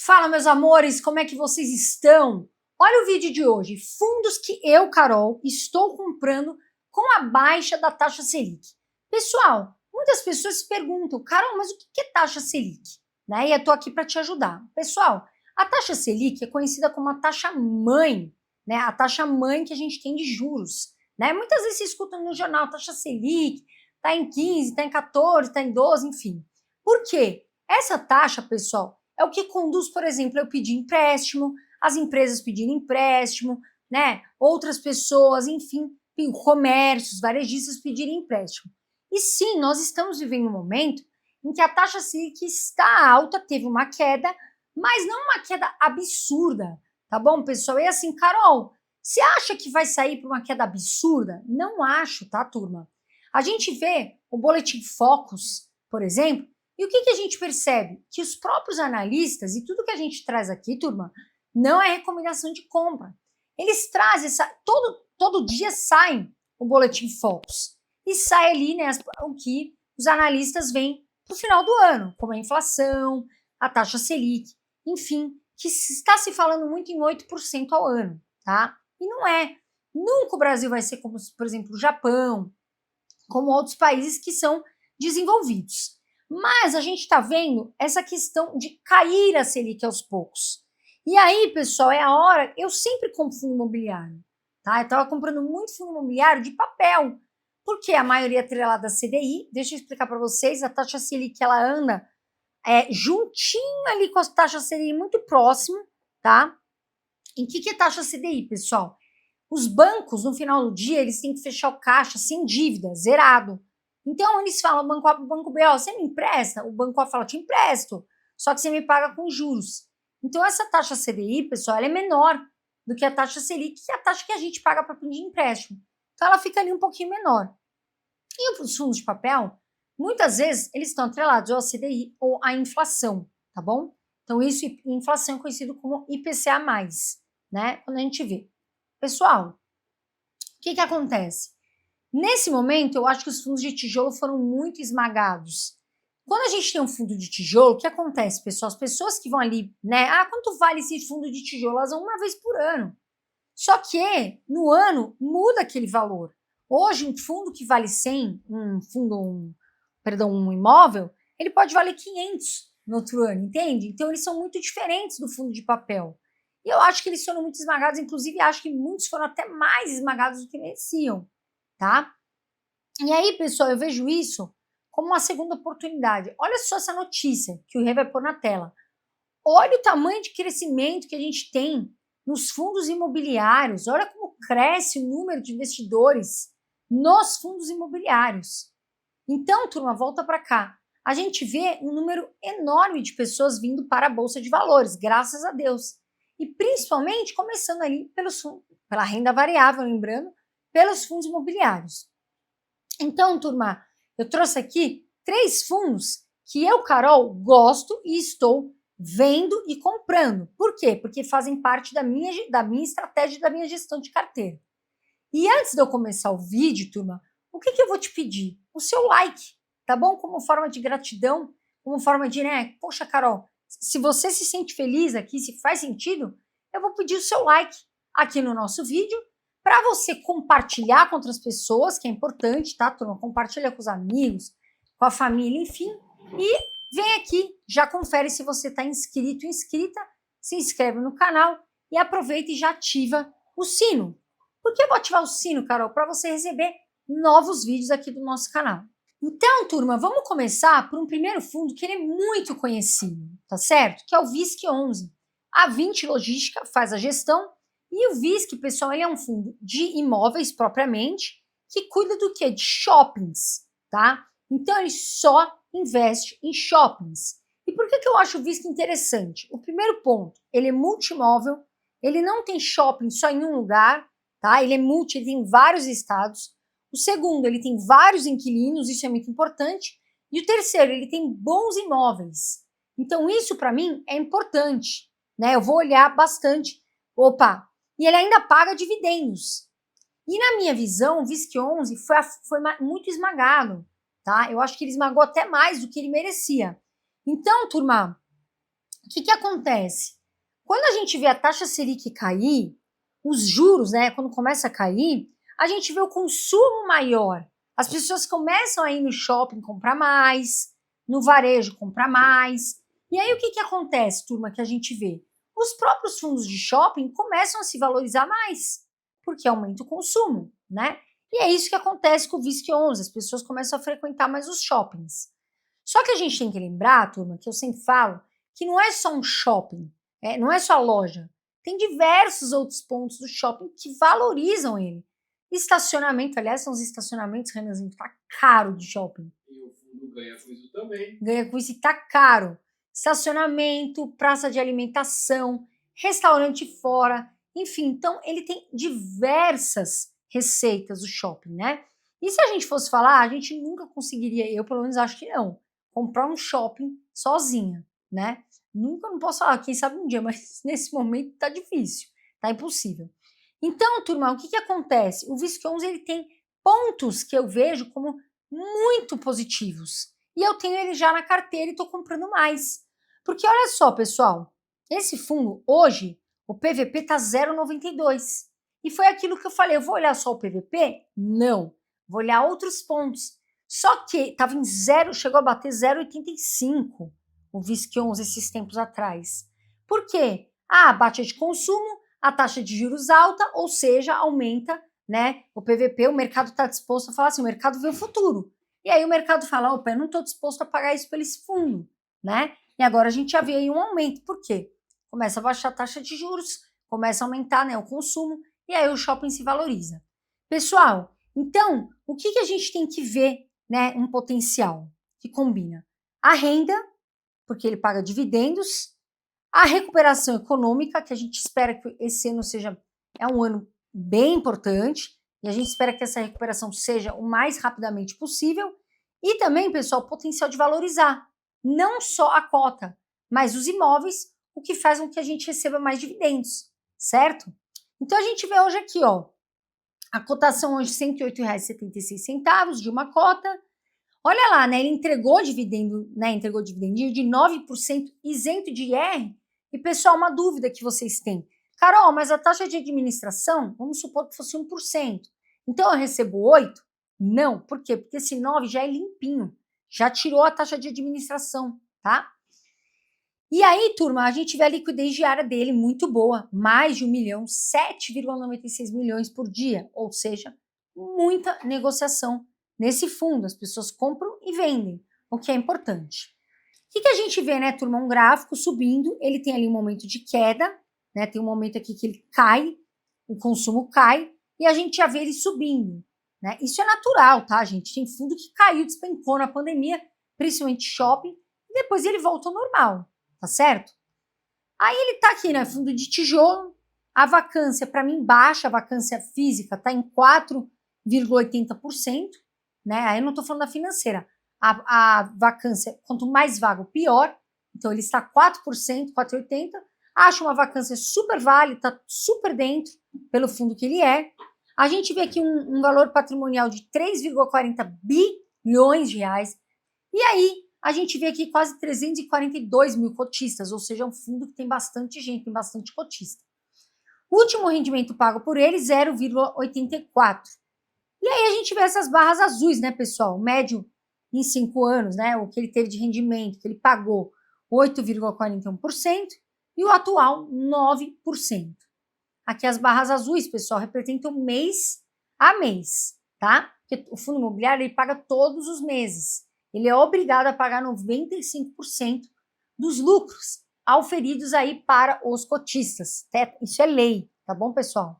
Fala, meus amores, como é que vocês estão? Olha o vídeo de hoje, fundos que eu, Carol, estou comprando com a baixa da taxa Selic. Pessoal, muitas pessoas se perguntam, Carol, mas o que é taxa Selic? Né? E eu tô aqui para te ajudar. Pessoal, a taxa Selic é conhecida como a taxa mãe, né? A taxa mãe que a gente tem de juros. Né? Muitas vezes você escuta no jornal, taxa Selic, tá em 15, tá em 14, tá em 12, enfim. Por quê? Essa taxa, pessoal, é o que conduz, por exemplo, eu pedir empréstimo, as empresas pedirem empréstimo, né? Outras pessoas, enfim, comércios, varejistas pedirem empréstimo. E sim, nós estamos vivendo um momento em que a taxa Selic está alta, teve uma queda, mas não uma queda absurda, tá bom, pessoal? E assim, Carol, você acha que vai sair para uma queda absurda? Não acho, tá, turma? A gente vê o Boletim Focus, por exemplo, e o que a gente percebe? Que os próprios analistas, e tudo que a gente traz aqui, turma, não é recomendação de compra. Eles trazem, todo dia sai o Boletim Focus. E sai ali, né, o que os analistas veem no final do ano, como a inflação, a taxa Selic, enfim, que está se falando muito em 8% ao ano, tá? E não é. Nunca o Brasil vai ser como, por exemplo, o Japão, como outros países que são desenvolvidos. Mas a gente está vendo essa questão de cair a Selic aos poucos. E aí, pessoal, é a hora. Eu sempre compro fundo imobiliário, tá? Eu estava comprando muito fundo imobiliário de papel, porque a maioria é atrelada à CDI. Deixa eu explicar para vocês: a taxa Selic ela anda juntinho ali com a taxa CDI, muito próximo, tá? Em que é taxa CDI, pessoal? Os bancos, no final do dia, eles têm que fechar o caixa sem dívida, zerado. Então, eles falam, banco A para o banco B, ó, você me empresta? O banco A fala, te empresto, só que você me paga com juros. Então, essa taxa CDI, pessoal, ela é menor do que a taxa Selic, que é a taxa que a gente paga para pedir empréstimo. Então, ela fica ali um pouquinho menor. E os fundos de papel, muitas vezes, eles estão atrelados ao CDI ou à inflação, tá bom? Então, isso, inflação é conhecido como IPCA+, né? Quando a gente vê. Pessoal, o que acontece? Nesse momento, eu acho que os fundos de tijolo foram muito esmagados. Quando a gente tem um fundo de tijolo, o que acontece, pessoal? As pessoas que vão ali, né? Ah, quanto vale esse fundo de tijolo? Elas vão uma vez por ano. Só que no ano muda aquele valor. Hoje, um fundo que vale 100, um imóvel, ele pode valer 500 no outro ano, entende? Então, eles são muito diferentes do fundo de papel. E eu acho que eles foram muito esmagados, inclusive acho que muitos foram até mais esmagados do que mereciam, tá? E aí, pessoal, eu vejo isso como uma segunda oportunidade. Olha só essa notícia que o Rê vai pôr na tela. Olha o tamanho de crescimento que a gente tem nos fundos imobiliários. Olha como cresce o número de investidores nos fundos imobiliários. Então, turma, volta para cá. A gente vê um número enorme de pessoas vindo para a Bolsa de Valores, graças a Deus. E principalmente começando ali pela renda variável, lembrando, pelos fundos imobiliários. Então, turma, eu trouxe aqui 3 fundos que eu, Carol, gosto e estou vendo e comprando. Por quê? Porque fazem parte da minha estratégia, da minha gestão de carteira. E antes de eu começar o vídeo, turma, o que eu vou te pedir? O seu like, tá bom? Como forma de gratidão, como forma de, né? Poxa, Carol, se você se sente feliz aqui, se faz sentido, eu vou pedir o seu like aqui no nosso vídeo para você compartilhar com outras pessoas, que é importante, tá, turma? Compartilha com os amigos, com a família, enfim. E vem aqui, já confere se você está inscrito ou inscrita, se inscreve no canal e aproveita e já ativa o sino. Por que eu vou ativar o sino, Carol? Para você receber novos vídeos aqui do nosso canal. Então, turma, vamos começar por um primeiro fundo que ele é muito conhecido, tá certo? Que é o VISC11. A 20 Logística faz a gestão e o VISC, pessoal, ele é um fundo de imóveis propriamente que cuida do quê? De shoppings, tá? Então, ele só investe em shoppings. E por que eu acho o VISC interessante? O primeiro ponto, ele é multimóvel, ele não tem shopping só em um lugar, tá? Ele é ele tem vários estados. O segundo, ele tem vários inquilinos, isso é muito importante. E o terceiro, ele tem bons imóveis. Então, isso para mim é importante, né? Eu vou olhar bastante. Opa, e ele ainda paga dividendos. E na minha visão, o VISC11 foi muito esmagado, tá? Eu acho que ele esmagou até mais do que ele merecia. Então, turma, O que acontece? Quando a gente vê a taxa Selic cair, os juros, né, quando começa a cair, a gente vê o consumo maior. As pessoas começam a ir no shopping comprar mais, no varejo comprar mais. E aí o que acontece, turma, que a gente vê? Os próprios fundos de shopping começam a se valorizar mais, porque aumenta o consumo, né? E é isso que acontece com o VISC 11, as pessoas começam a frequentar mais os shoppings. Só que a gente tem que lembrar, turma, que eu sempre falo, que não é só um shopping, não é só a loja. Tem diversos outros pontos do shopping que valorizam ele. Estacionamento, aliás, são os estacionamentos, Renanzinho, tá caro de shopping. E o fundo ganha com isso também. Ganha com isso e tá caro. Estacionamento, praça de alimentação, restaurante fora, enfim, então ele tem diversas receitas, o shopping, né? E se a gente fosse falar, a gente nunca conseguiria, eu pelo menos acho que não, comprar um shopping sozinha, né? Nunca, não posso falar, quem sabe um dia, mas nesse momento tá difícil, tá impossível. Então, turma, o que acontece? O VISC 11 ele tem pontos que eu vejo como muito positivos. E eu tenho ele já na carteira e estou comprando mais. Porque olha só, pessoal, esse fundo hoje, o PVP está 0,92. E foi aquilo que eu falei, eu vou olhar só o PVP? Não. Vou olhar outros pontos. Só que estava em 0, chegou a bater 0,85 o VISC 11 esses tempos atrás. Por quê? Ah, baixa de consumo, a taxa de juros alta, ou seja, aumenta, né, o PVP, o mercado está disposto a falar assim, o mercado vê o futuro. E aí o mercado fala, opa, eu não estou disposto a pagar isso pelo esse fundo, né? E agora a gente já vê aí um aumento. Por quê? Começa a baixar a taxa de juros, começa a aumentar, né, o consumo, e aí o shopping se valoriza. Pessoal, então, o que a gente tem que ver, né, um potencial que combina? A renda, porque ele paga dividendos, a recuperação econômica, que a gente espera que esse ano é um ano bem importante, e a gente espera que essa recuperação seja o mais rapidamente possível, e também, pessoal, o potencial de valorizar, não só a cota, mas os imóveis, o que faz com que a gente receba mais dividendos, certo? Então a gente vê hoje aqui, ó, a cotação hoje R$ 108,76 de uma cota. Olha lá, né? Ele entregou dividendo, né? Entregou dividendo de 9% isento de IR. E, pessoal, uma dúvida que vocês têm. Carol, mas a taxa de administração, vamos supor que fosse 1%. Então eu recebo 8%? Não. Por quê? Porque esse 9 já é limpinho. Já tirou a taxa de administração, tá? E aí, turma, a gente vê a liquidez diária dele muito boa, mais de 1 milhão, 7,96 milhões por dia, ou seja, muita negociação nesse fundo. As pessoas compram e vendem, o que é importante. O que a gente vê, né, turma? Um gráfico subindo, ele tem ali um momento de queda, né? Tem um momento aqui que ele cai, o consumo cai, e a gente já vê ele subindo, né? Isso é natural, tá, gente? Tem fundo que caiu, despencou na pandemia, principalmente shopping, e depois ele volta ao normal. Tá certo? Aí ele tá aqui, né? Fundo de tijolo. A vacância, para mim, baixa, a vacância física tá em 4,80%, né? Aí eu não tô falando da financeira. A vacância, quanto mais vago, pior. Então ele está 4%, 4,80%. Acho uma vacância super válida, tá super dentro pelo fundo que ele é. A gente vê aqui um valor patrimonial de 3,40 bilhões de reais. E aí, a gente vê aqui quase 342 mil cotistas, ou seja, é um fundo que tem bastante gente, tem bastante cotista. O último rendimento pago por ele, 0,84. E aí a gente vê essas barras azuis, né, pessoal? O médio em 5 anos, né, o que ele teve de rendimento, que ele pagou 8,41%, e o atual 9%. Aqui as barras azuis, pessoal, representam mês a mês, tá? Porque o fundo imobiliário ele paga todos os meses. Ele é obrigado a pagar 95% dos lucros auferidos aí para os cotistas. Isso é lei, tá bom, pessoal?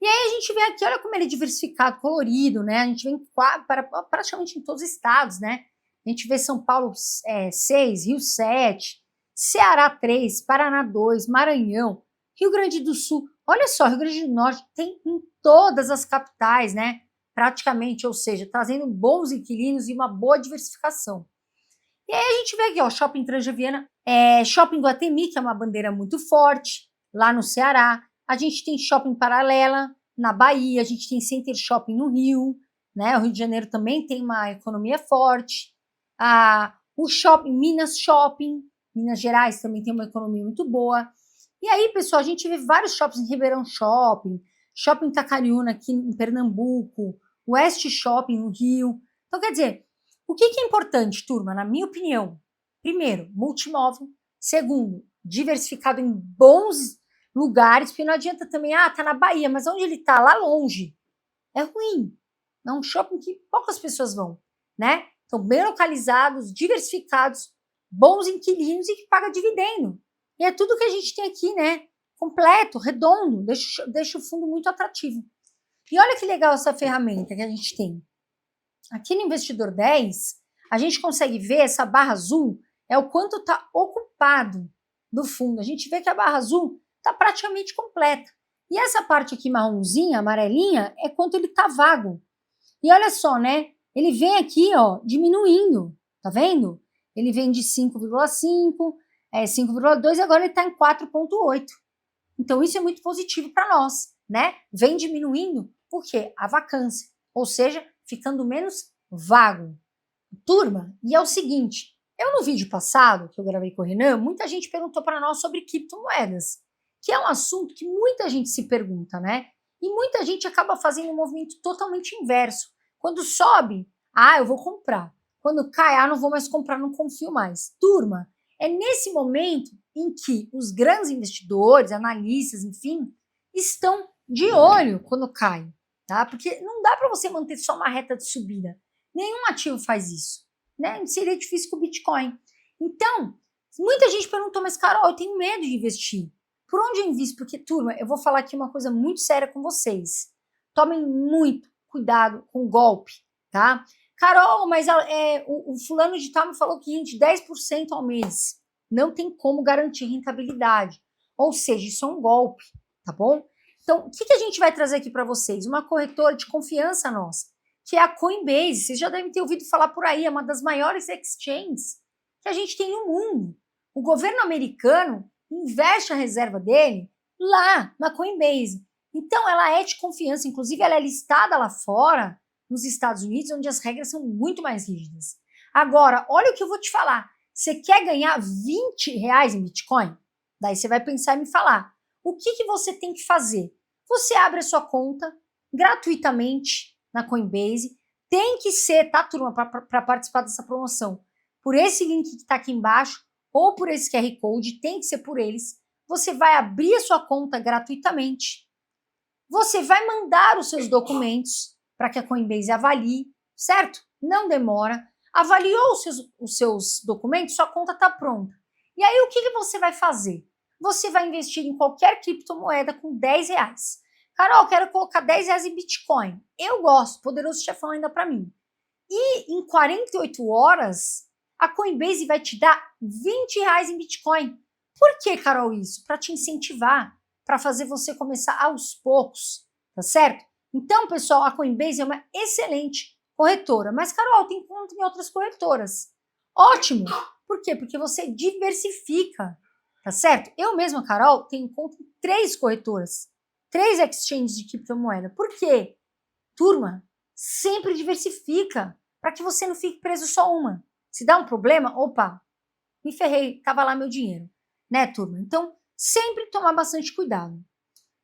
E aí a gente vê aqui, olha como ele é diversificado, colorido, né? A gente vê para praticamente em todos os estados, né? A gente vê São Paulo 6, Rio 7, Ceará 3, Paraná 2, Maranhão, Rio Grande do Sul. Olha só, Rio Grande do Norte tem em todas as capitais, né? Praticamente, ou seja, trazendo bons inquilinos e uma boa diversificação. E aí a gente vê aqui, ó, Shopping Transjaviana, Shopping Guatemi, que é uma bandeira muito forte, lá no Ceará. A gente tem Shopping Paralela, na Bahia, a gente tem Center Shopping no Rio, né? O Rio de Janeiro também tem uma economia forte. O Shopping Minas Shopping, Minas Gerais também tem uma economia muito boa. E aí, pessoal, a gente vê vários shoppings em Ribeirão Shopping, Shopping Itacariúna aqui em Pernambuco, West Shopping no Rio. Então, quer dizer, o que é importante, turma, na minha opinião? Primeiro, multimóvel. Segundo, diversificado em bons lugares, porque não adianta também, tá na Bahia, mas onde ele tá? Lá longe. É ruim. É um shopping que poucas pessoas vão, né? Então, bem localizados, diversificados, bons inquilinos e que paga dividendo. E é tudo que a gente tem aqui, né? Completo, redondo, deixa o fundo muito atrativo. E olha que legal essa ferramenta que a gente tem. Aqui no Investidor 10, a gente consegue ver essa barra azul, é o quanto está ocupado do fundo. A gente vê que a barra azul está praticamente completa. E essa parte aqui marronzinha, amarelinha, é quanto ele está vago. E olha só, né? Ele vem aqui, ó, diminuindo, tá vendo? Ele vem de 5,5, 5,2 e agora ele está em 4,8. Então isso é muito positivo para nós, né? Vem diminuindo, por quê? A vacância, ou seja, ficando menos vago. Turma, e é o seguinte, eu no vídeo passado, que eu gravei com o Renan, muita gente perguntou para nós sobre criptomoedas, que é um assunto que muita gente se pergunta, né? E muita gente acaba fazendo um movimento totalmente inverso. Quando sobe, eu vou comprar. Quando cai, não vou mais comprar, não confio mais. Turma, é nesse momento em que os grandes investidores, analistas, enfim, estão de olho quando cai, tá? Porque não dá para você manter só uma reta de subida. Nenhum ativo faz isso, né? Seria difícil com o Bitcoin. Então, muita gente perguntou, mas Carol, eu tenho medo de investir. Por onde eu invisto? Porque, turma, eu vou falar aqui uma coisa muito séria com vocês. Tomem muito cuidado com o golpe, tá? Carol, mas o fulano de tal me falou que rende 10% ao mês. Não tem como garantir rentabilidade. Ou seja, isso é um golpe, tá bom? Então, o que a gente vai trazer aqui para vocês? Uma corretora de confiança nossa, que é a Coinbase. Vocês já devem ter ouvido falar por aí, é uma das maiores exchanges que a gente tem no mundo. O governo americano investe a reserva dele lá na Coinbase. Então, ela é de confiança, inclusive ela é listada lá fora, nos Estados Unidos, onde as regras são muito mais rígidas. Agora, olha o que eu vou te falar. Você quer ganhar R$20 em Bitcoin? Daí você vai pensar e me falar. O que você tem que fazer? Você abre a sua conta gratuitamente na Coinbase. Tem que ser, tá, turma, para participar dessa promoção. Por esse link que está aqui embaixo ou por esse QR Code, tem que ser por eles. Você vai abrir a sua conta gratuitamente. Você vai mandar os seus documentos para que a Coinbase avalie, certo? Não demora. Avaliou os seus documentos, sua conta está pronta. E aí o que você vai fazer? Você vai investir em qualquer criptomoeda com R$10. Carol, quero colocar R$10 em Bitcoin. Eu gosto, poderoso chefão ainda para mim. E em 48 horas, a Coinbase vai te dar R$20 em Bitcoin. Por que, Carol, isso? Para te incentivar, para fazer você começar aos poucos, tá certo? Então, pessoal, a Coinbase é uma excelente corretora. Mas, Carol, tem conta em outras corretoras. Ótimo! Por quê? Porque você diversifica, tá certo? Eu mesma, Carol, tenho conta em 3 corretoras, 3 exchanges de criptomoeda. Por quê? Turma, sempre diversifica, para que você não fique preso só uma. Se dá um problema, opa, me ferrei, tava lá meu dinheiro, né, turma? Então, sempre tomar bastante cuidado.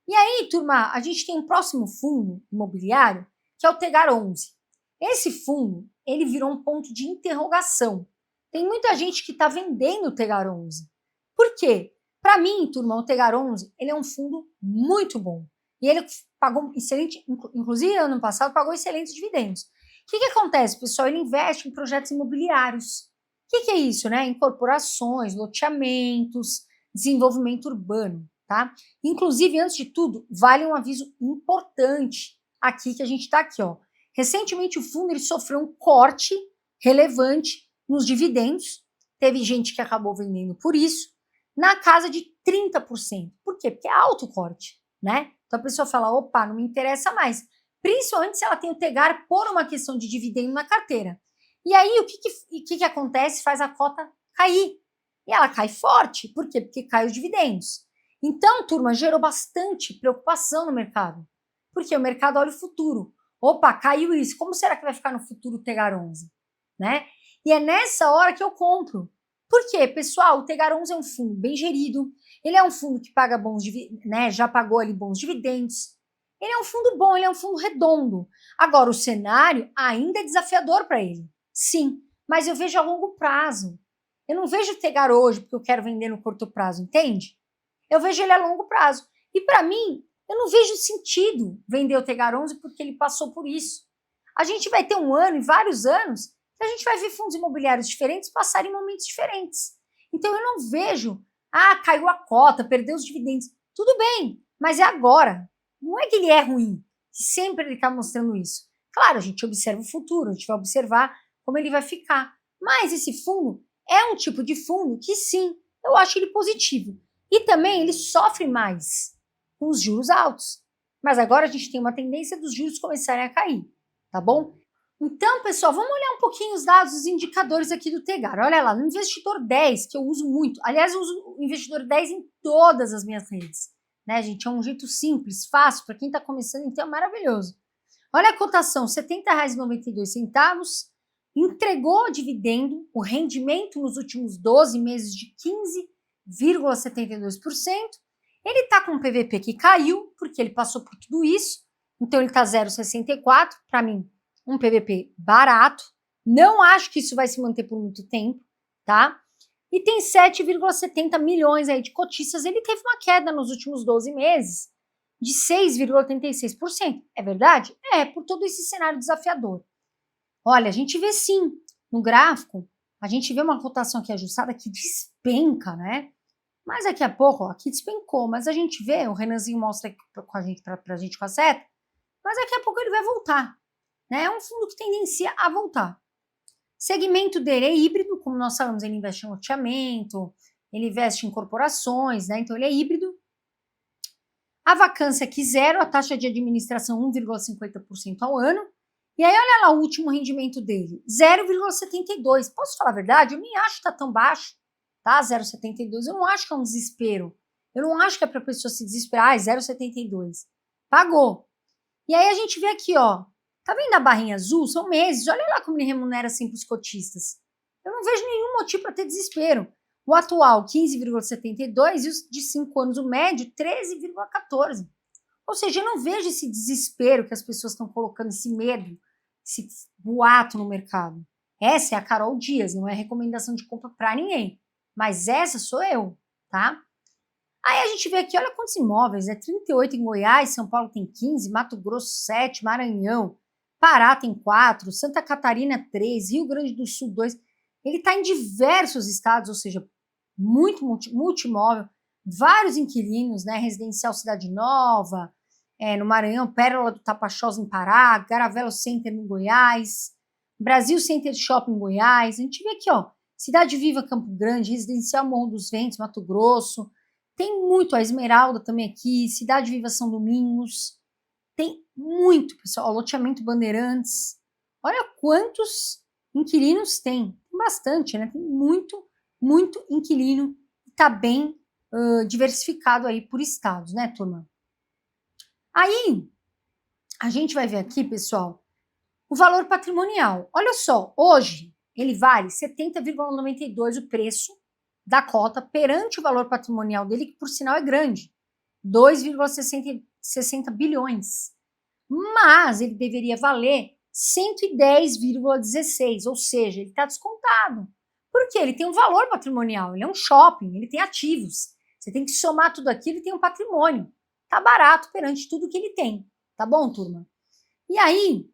E aí, turma, a gente tem um próximo fundo imobiliário, que é o Tegar 11. Esse fundo, ele virou um ponto de interrogação. Tem muita gente que está vendendo o Tegar 11. Por quê? Para mim, turma, o Tegar 11, ele é um fundo muito bom. E ele pagou excelente, inclusive ano passado, pagou excelentes dividendos. O que acontece, pessoal? Ele investe em projetos imobiliários. O que é isso, né? Incorporações, loteamentos, desenvolvimento urbano, tá? Inclusive, antes de tudo, vale um aviso importante aqui, que a gente está aqui, ó. Recentemente, o fundo ele sofreu um corte relevante nos dividendos. Teve gente que acabou vendendo por isso, na casa de 30%. Por quê? Porque é alto o corte, né? Então a pessoa fala, opa, não me interessa mais. Principalmente se ela tem o Tegar por uma questão de dividendo na carteira. E aí, o que acontece? Faz a cota cair. E ela cai forte. Por quê? Porque cai os dividendos. Então, turma, gerou bastante preocupação no mercado. Porque o mercado olha o futuro. Opa, caiu isso. Como será que vai ficar no futuro o Tegar 11? Né? E é nessa hora que eu compro. Por quê? Pessoal, o Tegar11 é um fundo bem gerido, ele é um fundo que paga bons, né, já pagou ali bons dividendos, ele é um fundo bom, ele é um fundo redondo. Agora, o cenário ainda é desafiador para ele, sim, mas eu vejo a longo prazo. Eu não vejo o Tegar hoje porque eu quero vender no curto prazo, entende? Eu vejo ele a longo prazo. E para mim, eu não vejo sentido vender o Tegar11 porque ele passou por isso. A gente vai ter um ano e vários anos que a gente vai ver fundos imobiliários diferentes passarem em momentos diferentes. Então eu não vejo, caiu a cota, perdeu os dividendos. Tudo bem, mas é agora. Não é que ele é ruim, que sempre ele está mostrando isso. Claro, a gente observa o futuro, a gente vai observar como ele vai ficar. Mas esse fundo é um tipo de fundo que sim, eu acho ele positivo. E também ele sofre mais com os juros altos. Mas agora a gente tem uma tendência dos juros começarem a cair, tá bom? Então, pessoal, vamos olhar um pouquinho os dados, os indicadores aqui do Tegar. Olha lá, no Investidor 10, que eu uso muito. Aliás, eu uso o Investidor 10 em todas as minhas redes. Né, gente? É um jeito simples, fácil, para quem está começando, então é maravilhoso. Olha a cotação, R$ 70,92. Entregou dividendo, o rendimento nos últimos 12 meses de 15,72%. Ele está com um PVP que caiu, porque ele passou por tudo isso. Então, ele está 0,64. Para mim, um PVP barato. Não acho que isso vai se manter por muito tempo, tá? E tem 7,70 milhões aí de cotistas. Ele teve uma queda nos últimos 12 meses de 6,86%. É verdade? É, por todo esse cenário desafiador. Olha, a gente vê sim, no gráfico, a gente vê uma cotação aqui ajustada que despenca, né? Mas daqui a pouco, ó, aqui despencou, mas a gente vê, o Renanzinho mostra aqui com a gente, pra gente com a seta, mas daqui a pouco ele vai voltar, né? É um fundo que tendencia a voltar. Segmento dele é híbrido, como nós falamos, ele investe em loteamento, ele investe em corporações, né? Então ele é híbrido. A vacância aqui zero, a taxa de administração 1,50% ao ano. E aí olha lá o último rendimento dele, 0,72. Posso falar a verdade? Eu nem acho que está tão baixo, tá? 0,72. Eu não acho que é um desespero. Eu não acho que é para a pessoa se desesperar, 0,72. Pagou. E aí a gente vê aqui, ó, tá vendo a barrinha azul? São meses. Olha lá como ele remunera sempre os cotistas. Eu não vejo nenhum motivo para ter desespero. O atual, 15,72 e os de 5 anos, o médio, 13,14. Ou seja, eu não vejo esse desespero que as pessoas estão colocando, esse medo, esse boato no mercado. Essa é a Carol Dias, não é recomendação de compra para ninguém. Mas essa sou eu, tá? Aí a gente vê aqui, olha quantos imóveis, 38 em Goiás, São Paulo tem 15, Mato Grosso 7, Maranhão, Pará tem 4, Santa Catarina 3, Rio Grande do Sul 2. Ele está em diversos estados, ou seja, muito multimóvel, vários inquilinos, né? Residencial Cidade Nova, no Maranhão, Pérola do Tapachós em Pará, Garavelo Center em Goiás, Brasil Center Shopping em Goiás. A gente vê aqui, ó, Cidade Viva Campo Grande, Residencial Morro dos Ventos, Mato Grosso. Tem muito, a Esmeralda também aqui, Cidade Viva São Domingos. Tem muito, pessoal, loteamento Bandeirantes. Olha quantos inquilinos tem. Tem bastante, né? Tem muito inquilino. Está bem diversificado aí por estados, né, turma? Aí, a gente vai ver aqui, pessoal, o valor patrimonial. Olha só, hoje ele vale 70,92 o preço da cota perante o valor patrimonial dele, que por sinal é grande, 2,60 bilhões. Mas ele deveria valer 110,16, ou seja, ele está descontado. Porque ele tem um valor patrimonial, ele é um shopping, ele tem ativos. Você tem que somar tudo aquilo e tem um patrimônio. Tá barato perante tudo que ele tem. Tá bom, turma? E aí,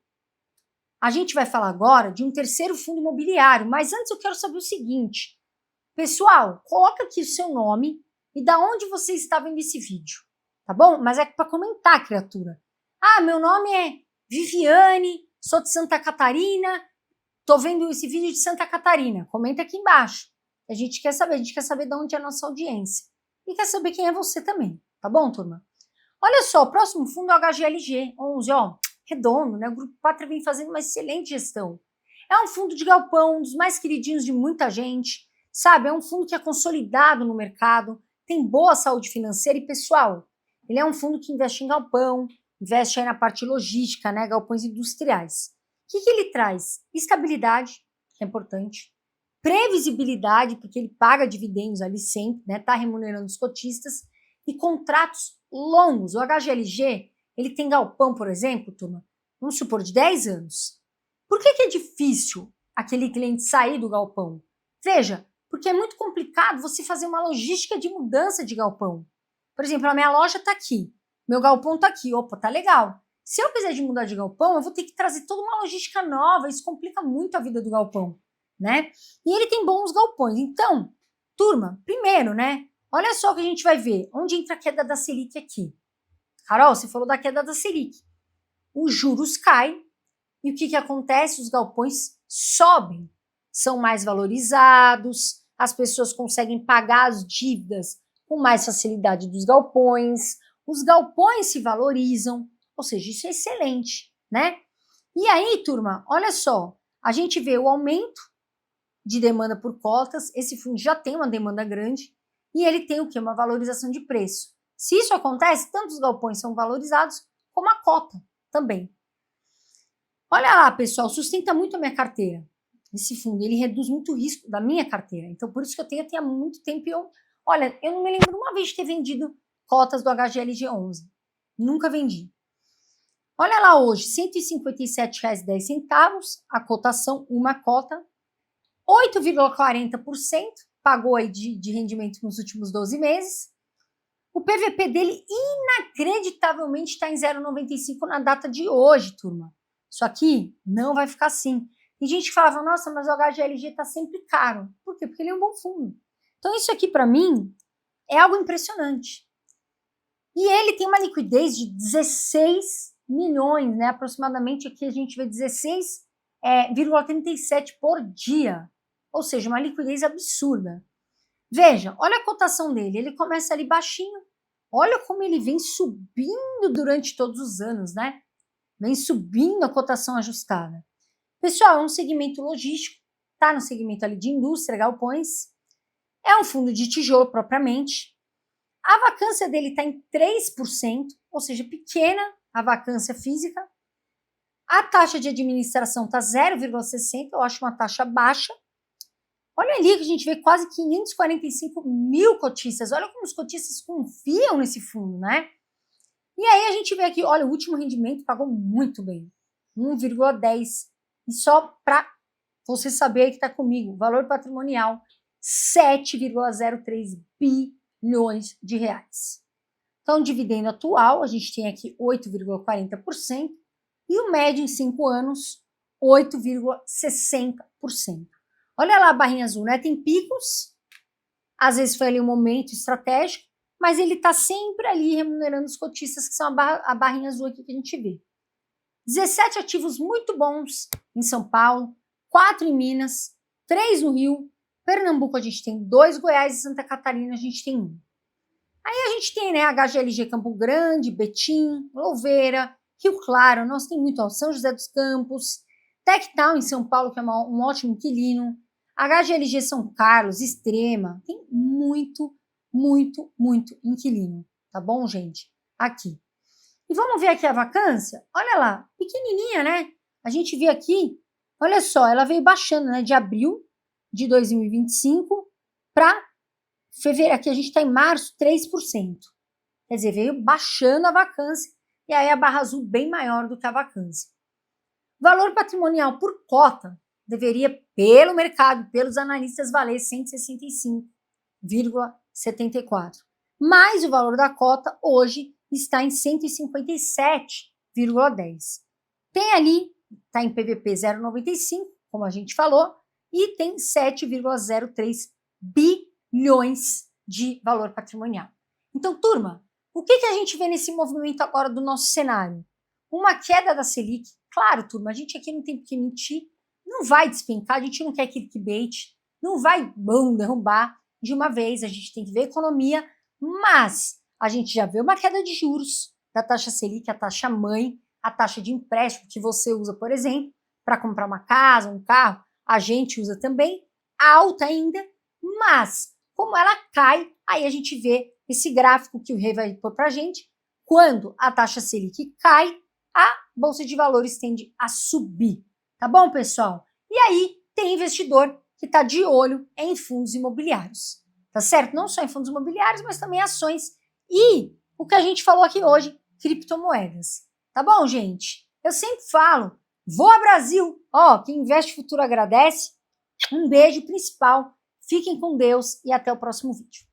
a gente vai falar agora de um terceiro fundo imobiliário, mas antes eu quero saber o seguinte. Pessoal, coloca aqui o seu nome e da onde você está vendo esse vídeo, tá bom? Mas é para comentar, criatura. Meu nome é Viviane, sou de Santa Catarina, tô vendo esse vídeo de Santa Catarina. Comenta aqui embaixo. A gente quer saber de onde é a nossa audiência. E quer saber quem é você também, tá bom, turma? Olha só, o próximo fundo é o HGLG 11, ó, redondo, né? O Grupo Pátria vem fazendo uma excelente gestão. É um fundo de galpão, um dos mais queridinhos de muita gente, sabe? É um fundo que é consolidado no mercado, tem boa saúde financeira e pessoal. Ele é um fundo que investe em galpão, investe aí na parte logística, né? Galpões industriais. O que ele traz? Estabilidade, que é importante. previsibilidade, porque ele paga dividendos ali sempre, né? Tá remunerando os cotistas, e contratos longos. O HGLG, ele tem galpão, por exemplo, turma, vamos supor, de 10 anos. Por que é difícil aquele cliente sair do galpão? Veja, porque é muito complicado você fazer uma logística de mudança de galpão. Por exemplo, a minha loja está aqui, meu galpão está aqui, opa, tá legal. Se eu quiser de mudar de galpão, eu vou ter que trazer toda uma logística nova, isso complica muito a vida do galpão, né? E ele tem bons galpões. Então, turma, primeiro, né? Olha só o que a gente vai ver. Onde entra a queda da Selic aqui? Carol, você falou da queda da Selic. Os juros caem e o que acontece? Os galpões sobem, são mais valorizados, as pessoas conseguem pagar as dívidas com mais facilidade dos galpões, os galpões se valorizam, ou seja, isso é excelente, né? E aí, turma, olha só, a gente vê o aumento de demanda por cotas, esse fundo já tem uma demanda grande, e ele tem o quê? Uma valorização de preço. Se isso acontece, tanto os galpões são valorizados, como a cota também. Olha lá, pessoal, sustenta muito a minha carteira. Esse fundo, ele reduz muito o risco da minha carteira. Então, por isso que eu tenho há muito tempo. Olha, eu não me lembro uma vez de ter vendido cotas do HGLG11. Nunca vendi. Olha lá hoje, R$ 157,10, a cotação, uma cota, 8,40% pagou aí de rendimento nos últimos 12 meses. O PVP dele, inacreditavelmente, está em 0,95 na data de hoje, turma. Isso aqui não vai ficar assim. Tem gente que falava, nossa, mas o HGLG está sempre caro. Por quê? Porque ele é um bom fundo. Então, isso aqui, para mim, é algo impressionante. E ele tem uma liquidez de 16 milhões, né? Aproximadamente aqui a gente vê 16,37 por dia. Ou seja, uma liquidez absurda. Veja, olha a cotação dele. Ele começa ali baixinho. Olha como ele vem subindo durante todos os anos, né? Vem subindo a cotação ajustada. Pessoal, é um segmento logístico, tá no segmento ali de indústria, galpões. É um fundo de tijolo propriamente. A vacância dele está em 3%, ou seja, pequena a vacância física. A taxa de administração está 0,60, eu acho uma taxa baixa. Olha ali que a gente vê quase 545 mil cotistas. Olha como os cotistas confiam nesse fundo, né? E aí a gente vê aqui, olha, o último rendimento pagou muito bem, 1,10. E só para você saber que está comigo, valor patrimonial, 7,03 bilhões de reais. Então, o dividendo atual, a gente tem aqui 8,40% e o médio em 5 anos, 8,60%. Olha lá a barrinha azul, né? Tem picos, às vezes foi ali um momento estratégico, mas ele está sempre ali remunerando os cotistas, que são a barrinha azul aqui que a gente vê. 17 ativos muito bons em São Paulo, 4 em Minas, 3 no Rio, Pernambuco a gente tem 2, Goiás e Santa Catarina a gente tem 1. Aí a gente tem, né, HGLG Campo Grande, Betim, Louveira, Rio Claro, nós tem muito, ó, São José dos Campos, Tectal em São Paulo, que é um ótimo inquilino, HGLG São Carlos, Extrema, tem muito inquilino, tá bom, gente? Aqui. E vamos ver aqui a vacância? Olha lá, pequenininha, né? A gente vê aqui, olha só, ela veio baixando, né? De abril de 2025 para fevereiro, aqui a gente está em março, 3%. Quer dizer, veio baixando a vacância e aí a barra azul bem maior do que a vacância. Valor patrimonial por cota deveria, pelo mercado, pelos analistas, valer 165,74. Mas o valor da cota hoje está em 157,10. Tem ali, está em PVP 0,95, como a gente falou, e tem 7,03 bilhões de valor patrimonial. Então, turma, o que a gente vê nesse movimento agora do nosso cenário? Uma queda da Selic. Claro, turma, a gente aqui não tem por que mentir, não vai despencar, a gente não quer clickbait, não vai derrubar de uma vez, a gente tem que ver a economia, mas a gente já vê uma queda de juros da taxa Selic, a taxa mãe, a taxa de empréstimo que você usa, por exemplo, para comprar uma casa, um carro, a gente usa também, alta ainda, mas como ela cai, aí a gente vê esse gráfico que o Rei vai pôr para a gente, quando a taxa Selic cai, a Bolsa de Valores tende a subir, tá bom, pessoal? E aí tem investidor que está de olho em fundos imobiliários, tá certo? Não só em fundos imobiliários, mas também ações e o que a gente falou aqui hoje, criptomoedas. Tá bom, gente? Eu sempre falo, voa Brasil! Ó, quem investe futuro agradece. Um beijo principal, fiquem com Deus e até o próximo vídeo.